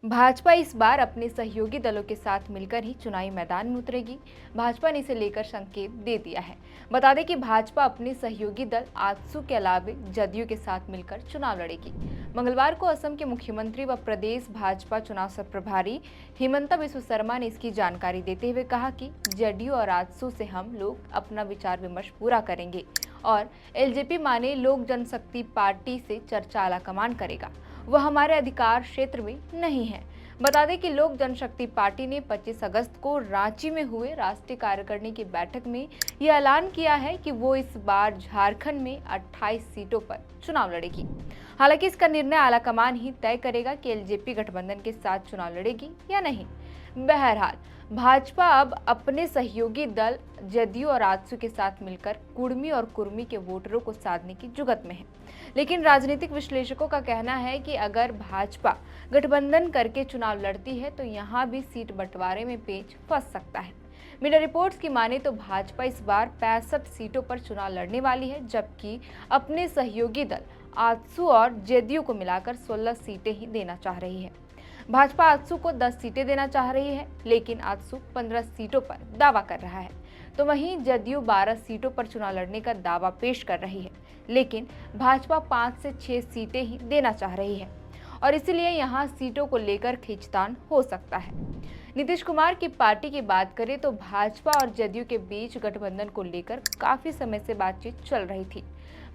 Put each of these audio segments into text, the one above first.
भाजपा इस बार अपने सहयोगी दलों के साथ मिलकर ही चुनावी मैदान में उतरेगी। भाजपा ने इसे लेकर संकेत दे दिया है। बता दें कि भाजपा अपने सहयोगी दल आजसू के अलावे जदयू के साथ मिलकर चुनाव लड़ेगी। मंगलवार को असम के मुख्यमंत्री व प्रदेश भाजपा चुनाव सह प्रभारी हिमंता बिस्वा शर्मा ने इसकी जानकारी देते हुए कहा कि जदयू और आजसू से हम लोग अपना विचार विमर्श पूरा करेंगे और एलजेपी माने लोक जनशक्ति पार्टी से चर्चा आलाकमान करेगा। वह हमारे अधिकार क्षेत्र में नहीं है। बता दें कि लोक जनशक्ति पार्टी ने 25 अगस्त को रांची में हुए राष्ट्रीय कार्यकारिणी की बैठक में यह ऐलान किया है कि वो इस बार झारखंड में 28 सीटों पर चुनाव लड़ेगी। हालांकि इसका निर्णय आलाकमान ही तय करेगा कि एलजेपी गठबंधन के साथ चुनाव लड़ेगी या नहीं। बहरहाल भाजपा अब अपने सहयोगी दल जदयू और आजसू के साथ मिलकर कुर्मी और कुर्मी के वोटरों को साधने की जुगत में है। लेकिन राजनीतिक विश्लेषकों का कहना है कि अगर भाजपा गठबंधन करके चुनाव लड़ती है तो यहां भी सीट बंटवारे में पेच फंस सकता है। मीडिया रिपोर्ट्स की माने तो भाजपा इस बार 65 सीटों पर चुनाव लड़ने वाली है, जबकि अपने सहयोगी दल आजसू और जदयू को मिलाकर 16 सीटें ही देना चाह रही है। भाजपा आजसू को 10 सीटें देना चाह रही है, लेकिन आजसू 15 सीटों पर दावा कर रहा है, तो वहीं जदयू 12 सीटों पर चुनाव लड़ने का दावा पेश कर रही है, लेकिन भाजपा 5 से 6 सीटें ही देना चाह रही है और इसलिए यहां सीटों को लेकर खींचतान हो सकता है। नीतीश कुमार की पार्टी की बात करें तो भाजपा और जदयू के बीच गठबंधन को लेकर काफी समय से बातचीत चल रही थी।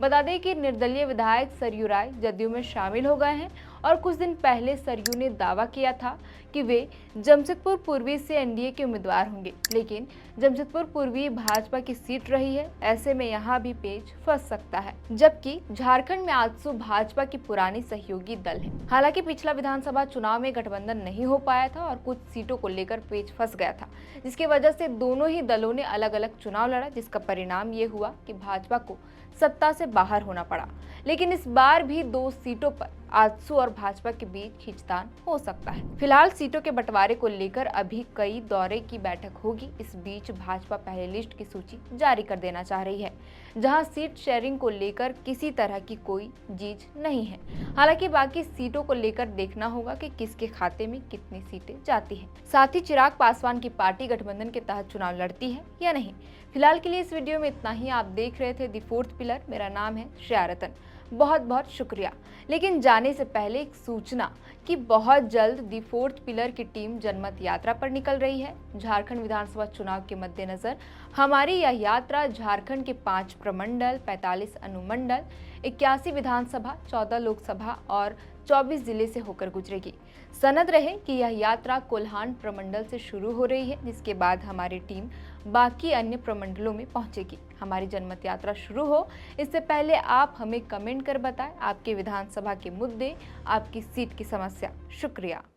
बता दें कि निर्दलीय विधायक सरयू राय जदयू में शामिल हो गए हैं और कुछ दिन पहले सरयू ने दावा किया था कि वे जमशेदपुर पूर्वी से एनडीए के उम्मीदवार होंगे, लेकिन जमशेदपुर पूर्वी भाजपा की सीट रही है। ऐसे में यहां भी पेच फंस सकता है, जबकि झारखंड में आजसू भाजपा की पुरानी सहयोगी दल है। हालांकि पिछला विधानसभा चुनाव में गठबंधन नहीं हो पाया था और कुछ सीटों को लेकर पेच फंस गया था, जिसकी वजह से दोनों ही दलों ने अलग अलग चुनाव लड़ा, जिसका परिणाम ये हुआ कि भाजपा को सत्ता से बाहर होना पड़ा। लेकिन इस बार भी 2 सीटों पर आजसू और भाजपा के बीच खींचतान हो सकता है। फिलहाल सीटों के बंटवारे को लेकर अभी कई दौरे की बैठक होगी। इस बीच भाजपा पहले लिस्ट की सूची जारी कर देना चाह रही है, जहां सीट शेयरिंग को लेकर किसी तरह की कोई जीज नहीं है। हालांकि बाकी सीटों को लेकर देखना होगा कि किसके खाते में कितनी सीटें जाती हैं। साथ ही चिराग पासवान की पार्टी गठबंधन के तहत चुनाव लड़ती है या नहीं। फिलहाल के लिए इस वीडियो में इतना ही। आप देख रहे थे द फोर्थ पिलर। मेरा नाम है श्रेया रतन। बहुत बहुत शुक्रिया। लेकिन जाने से पहले एक सूचना कि बहुत जल्द द फोर्थ पिलर की टीम जनमत यात्रा पर निकल रही है। झारखंड विधानसभा चुनाव के मद्देनजर हमारी यह यात्रा झारखंड के 5 प्रमंडल, 45 अनुमंडल, 81 विधानसभा, 14 लोकसभा और 24 जिले से होकर गुजरेगी। सनद रहे कि यह यात्रा कोल्हान प्रमंडल से शुरू हो रही है, जिसके बाद हमारी टीम बाकी अन्य प्रमंडलों में पहुंचेगी। हमारी जनमत यात्रा शुरू हो इससे पहले आप हमें कमेंट कर बताएं आपके विधानसभा के मुद्दे, आपकी सीट की समस्या। शुक्रिया।